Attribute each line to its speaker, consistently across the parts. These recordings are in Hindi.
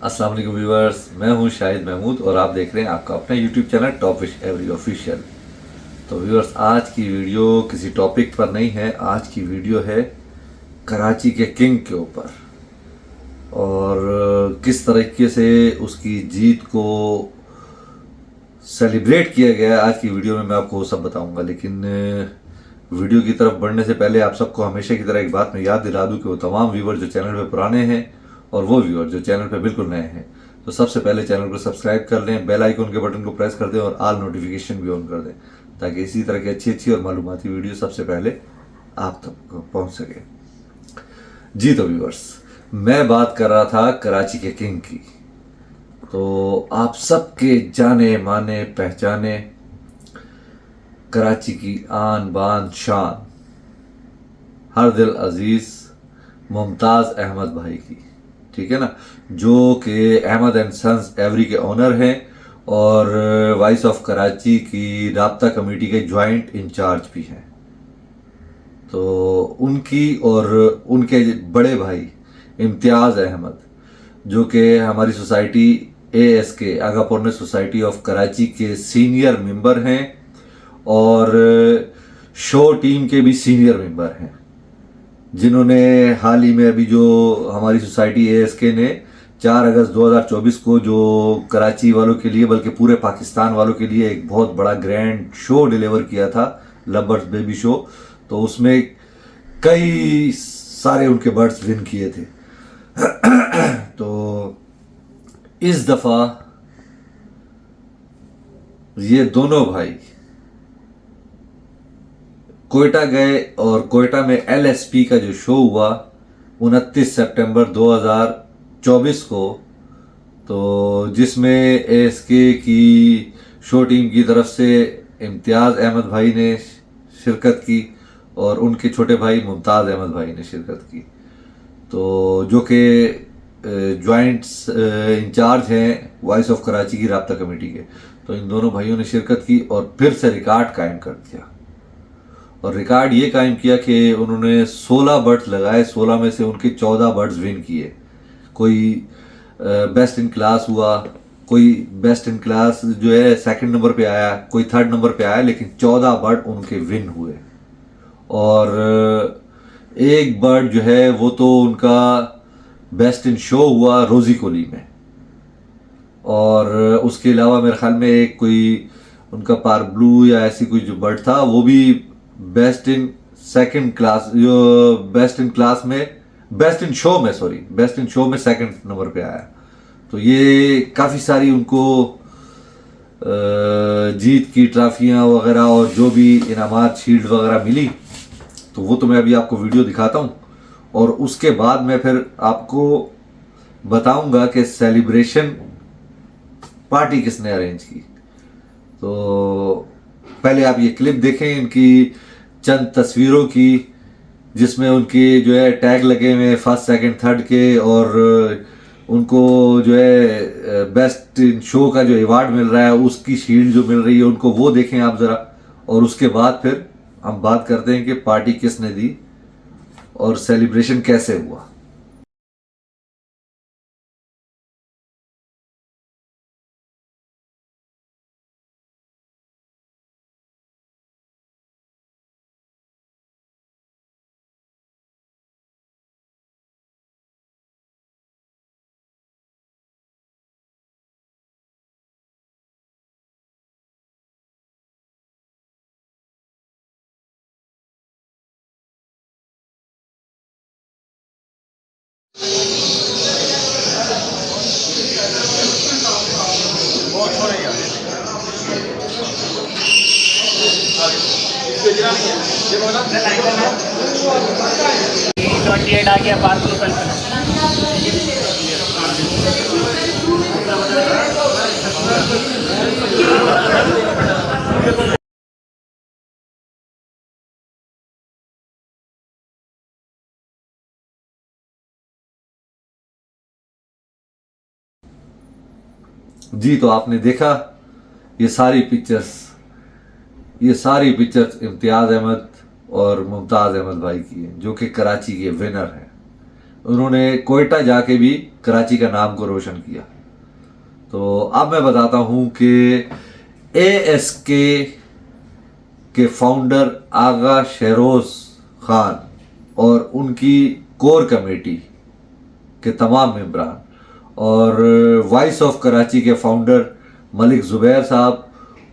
Speaker 1: अस्सलाम वालेकुम व्यूअर्स, मैं हूं शाहिद महमूद और आप देख रहे हैं आपका अपना YouTube channel top fish every official. तो व्यूअर्स, आज की वीडियो किसी टॉपिक पर नहीं है। आज की वीडियो है कराची के किंग के ऊपर और किस तरीके से उसकी जीत को सेलिब्रेट किया गया है। आज की वीडियो में मैं आपको वो सब बताऊंगा, लेकिन वीडियो की तरफ बढ़ने से पहले आप सबको हमेशा की तरह एक बात मैं याद दिला दूं कि वो तमाम व्यूवर जो चैनल पे पुराने हैं और वो व्यूवर जो चैनल पे बिल्कुल नए हैं, तो सबसे पहले चैनल को सब्सक्राइब कर लें, बेल आइकन के बटन को प्रेस कर दें और ऑल नोटिफिकेशन भी ऑन कर दें, ताकि इसी तरह की अच्छी अच्छी और मालूमाती वीडियो सबसे पहले आप तक पहुंच सके। जी तो व्यूवर्स, मैं बात कर रहा था कराची के किंग की। तो आप सबके जाने माने पहचाने कराची की आन बान शान हर दिल अजीज मुमताज़ अहमद भाई की, ठीक है ना, जो कि अहमद एंड सन्स एवरी के ओनर हैं और वाइस ऑफ कराची की राब्ता कमेटी के जॉइंट इंचार्ज भी हैं। तो उनकी और उनके बड़े भाई इम्तियाज़ अहमद, जो कि हमारी सोसाइटी ASK आगा पुरने सोसाइटी ऑफ कराची के सीनियर मेंबर हैं और शो टीम के भी सीनियर मेंबर हैं, जिन्होंने हाल ही में अभी जो हमारी सोसाइटी ASK ने 4 अगस्त 2024 को जो कराची वालों के लिए बल्कि पूरे पाकिस्तान वालों के लिए एक बहुत बड़ा ग्रैंड शो डिलीवर किया था, लवर्स बेबी शो। तो उसमें कई सारे उनके बर्ड्स विन किए थे। तो इस दफ़ा ये दोनों भाई कोयटा गए और कोयटा में LSP का जो शो हुआ 29 सितंबर 2024 को, तो जिसमें ASK की शो टीम की तरफ से इम्तियाज़ अहमद भाई ने शिरकत की और उनके छोटे भाई मुमताज़ अहमद भाई ने शिरकत की। तो जो कि जॉइंट इंचार्ज हैं वॉइस ऑफ कराची की राब्ता कमेटी के, तो इन दोनों भाइयों ने शिरकत की और फिर से रिकॉर्ड कायम कर दिया। और रिकॉर्ड ये कायम किया कि उन्होंने 16 बर्ड्स लगाए, 16 में से उनके 14 बर्ड्स विन किए। कोई बेस्ट इन क्लास हुआ, कोई बेस्ट इन क्लास जो है सेकंड नंबर पे आया, कोई थर्ड नंबर पे आया, लेकिन 14 बर्ड उनके विन हुए। और एक बर्ड जो है वो तो उनका बेस्ट इन शो हुआ रोजी कोली में, और उसके अलावा मेरे ख्याल में एक कोई उनका पार ब्लू या ऐसी कोई जो बर्ड था वो भी बेस्ट इन सेकंड क्लास, जो बेस्ट इन क्लास में बेस्ट इन शो में बेस्ट इन शो में सेकंड नंबर पे आया। तो ये काफ़ी सारी उनको जीत की ट्रॉफियाँ वगैरह और जो भी इनामात शील्ड वगैरह मिली, तो वो तो मैं अभी आपको वीडियो दिखाता हूँ और उसके बाद मैं फिर आपको बताऊंगा कि सेलिब्रेशन पार्टी किसने अरेंज की। तो पहले आप ये क्लिप देखें इनकी चंद तस्वीरों की, जिसमें उनके जो है टैग लगे हुए फर्स्ट सेकंड थर्ड के, और उनको जो है बेस्ट इन शो का जो अवार्ड मिल रहा है उसकी शील्ड जो मिल रही है उनको, वो देखें आप ज़रा। और उसके बाद फिर हम बात करते हैं कि पार्टी किसने दी और सेलिब्रेशन कैसे हुआ।
Speaker 2: आ गया पार्क कल्पना।
Speaker 1: जी तो आपने देखा ये सारी पिक्चर्स इम्तियाज़ अहमद और मुमताज़ अहमद भाई की हैं, जो कि कराची के विनर हैं। उन्होंने कोयटा जाके भी कराची का नाम को रोशन किया। तो अब मैं बताता हूँ कि ASK के फाउंडर आगा शहरोज खान और उनकी कोर कमेटी के तमाम मेंबरान और वॉइस ऑफ कराची के फाउंडर मलिक ज़ुबैर साहब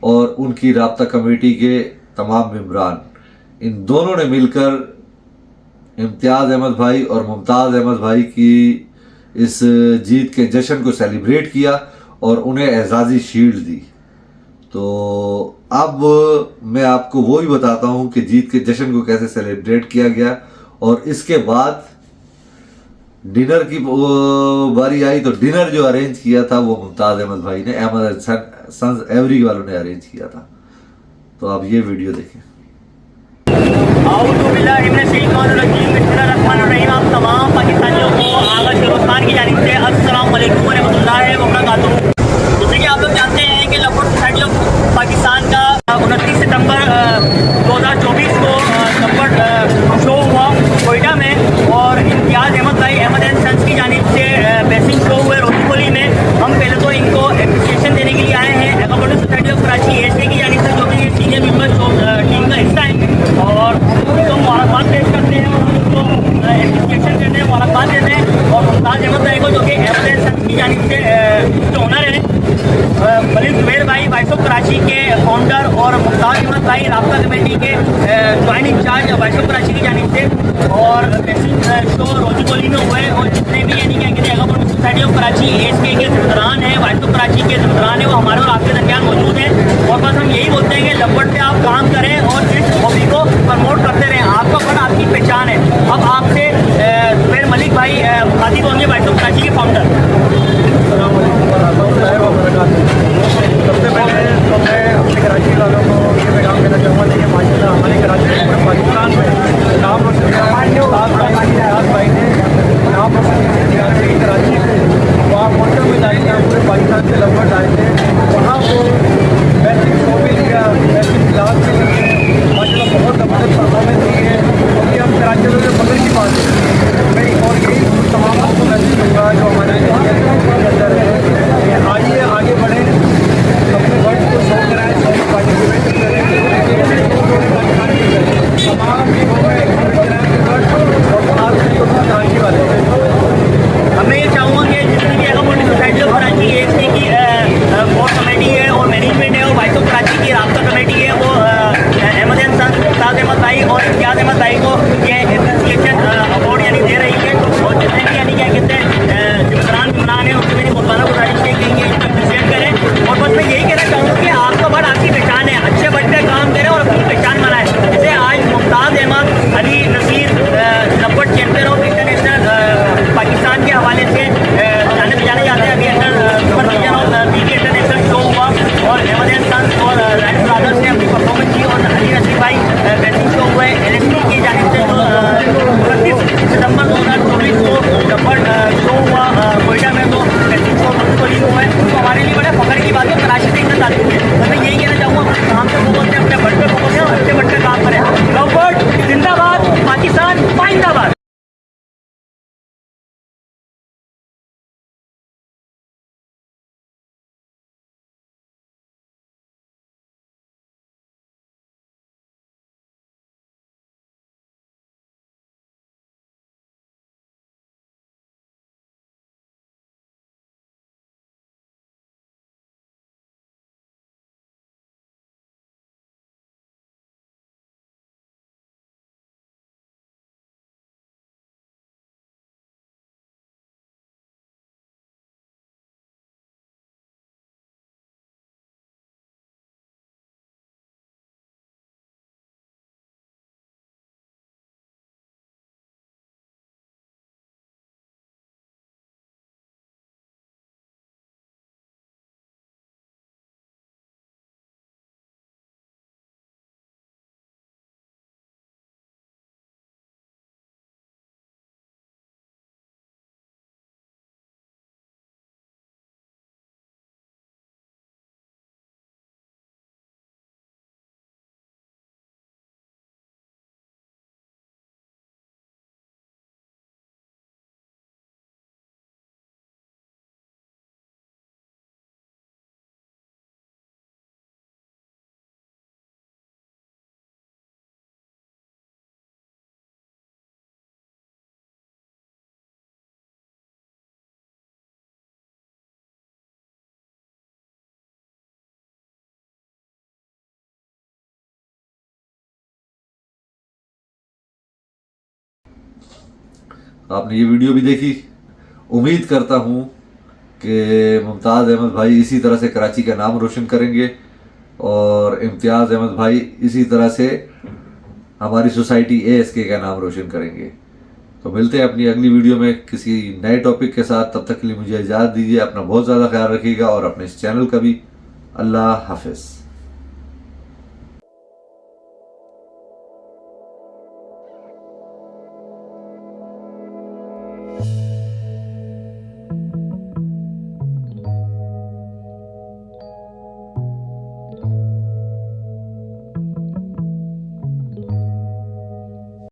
Speaker 1: और उनकी राब्ता कमेटी के तमाम मेंबरान, इन दोनों ने मिलकर इम्तियाज़ अहमद भाई और मुमताज़ अहमद भाई की इस जीत के जश्न को सेलिब्रेट किया और उन्हें एजाज़ी शील्ड दी। तो अब मैं आपको वो भी बताता हूँ कि जीत के जश्न को कैसे सेलिब्रेट किया गया। और इसके बाद डिनर की बारी आई, तो डिनर जो अरेंज किया था वो मुमताज़ अहमद भाई ने, अहमद सन्स एवरी वालों ने अरेंज किया था। तो आप ये वीडियो देखें।
Speaker 2: आप तमाम पाकिस्तानियों को आगा शहरोज खान की जानिब से अस्सलाम वालेकुम व रहमतुल्लाहि व बरकातहू। जैसे कि आप लोग जानते हैं कि लखनऊ सोसाइटी ऑफ पाकिस्तान का 29 सितंबर 2024 को लखनऊ शो हुआ कोयटा में, और इम्तियाज़ अहमद भाई अहमद एंड सन्स की जानिब से बेसिंग शो हुए रोटीपोली में। हम पहले तो इनको एप्रिसिएशन देने के लिए आए हैं Lucknow society of Karachi ASK की जानिब से, जो कि ये सीनियर मेंबर टीम का हिस्सा है, और उनको मुबारकबाद पेश करते हैं और उनको एप्रिसिएशन देते हैं, मुबारकबाद देते हैं। और मुमताज़ अहमद भाई को, जो कि अहमद एंड सन्स की जानिब से जो ओनर है, मलिक ज़ुबैर भाई वॉइस ऑफ कराची के फाउंडर और मुमताज़ अहमद भाई राब्ता कमेटी के joint incharge voice of Karachi की जानिब से, और बेसिंग शो रोटीपोली में हुए। और जितने भी यानी क्या कहते हैं सोसाइटी ऑफ कराची ASK के ज़िम्मेदारान हैं, वॉइस ऑफ कराची के ज़िम्मेदारान हैं, वो हमारे और आपके दरमियान मौजूद हैं। और बस हम यही बोलते हैं कि लपट पे आप काम करें और इस हॉबी को प्रमोट करते रहें। आपका फन आपकी पहचान है। अब आपसे ज़ुबैर मलिक भाई मुखातिब होंगे, वॉइस ऑफ कराची के फाउंडर।
Speaker 3: सबसे पहले तो मैं अपने कराची वालों को ये पैगाम देना चाहूँगा कि माशाल्लाह हमारे कराची में पूरे पाकिस्तान में नाम रोशन किया इम्तियाज़ भाई ने नाम रोशन किया कराची से। वहाँ कोयटा में जाए थे, पूरे पाकिस्तान से लगभग आए थे, वहाँ को बेसिक शो भी लिया, बेसिक क्लास भी लिए, माशाल्लाह बहुत ज़बरदस्त परफॉर्मेंस दी है। और ये हम कराची वालों से फख्र की बात है। मैं और यही तमाम को मैसेज दूँगा जो हमारे अंदर है कि आइए आगे बढ़ें, अपने वर्ड को शो कराएं, सब पार्टिसिपेट करें, तमाम टीमों में और खास कराची वाले।
Speaker 2: हमें ये चाहूँगा कि जितनी भी accommodation society of Karachi ASK की कोर कमेटी है और मैनेजमेंट है और वॉइस ऑफ कराची की राब्ता कमेटी है, वो अहमद एंड सन्स मुमताज़ अहमद भाई और इम्तियाज़ अहमद भाई को ये एप्रिसिएशन अवार्ड यानी दे रही है। और जितने भी यानी क्या कहते हैं जिम्मेदारान जुमरान है, उससे मेरी मुल्काना गुजारिश है कि ये इसको अप्रिशिएट करें। और बस मैं यही कहना चाहूँगा कि आपका बट आपकी पहचान है, अच्छे बट पे काम करें और अपनी पहचान बनाएं। जैसे आज मुमताज़ अहमद अली नसीर लपट चैंपियन ऑफ इंटरनेशनल पाकिस्तान के हवाले से जाने जाते हैं। अभी under supervision of BK international show हुआ और अहमद एंड सन्स और राइट ब्रदर्स ने अपनी परफॉर्मेंस की, और अली नसीर भाई बेसिंग शो हुए LSP की जानिब से, जो 29 सितंबर 2024 को लपट शो हुआ कोयटा में, तो बेसिंग शो रोटीपोली हुआ है। तो हमारे लिए बड़े फख्र की बात है, कराची से इतना ताल्लुक है। तो मैं यही कहना चाहूँगा, काम से फोकस करें, अपने बट पे फोकस करें और अच्छे बट पे काम करें। लपट जिंदाबाद, पाकिस्तान पाइंदाबाद।
Speaker 1: आपने ये वीडियो भी देखी। उम्मीद करता हूँ कि मुमताज़ अहमद भाई इसी तरह से कराची का नाम रोशन करेंगे और इम्तियाज़ अहमद भाई इसी तरह से हमारी सोसाइटी ASK का नाम रोशन करेंगे। तो मिलते हैं अपनी अगली वीडियो में किसी नए टॉपिक के साथ। तब तक के लिए मुझे इजाज़त दीजिए। अपना बहुत ज़्यादा ख्याल रखिएगा और अपने इस चैनल का भी। अल्लाह हाफिज़।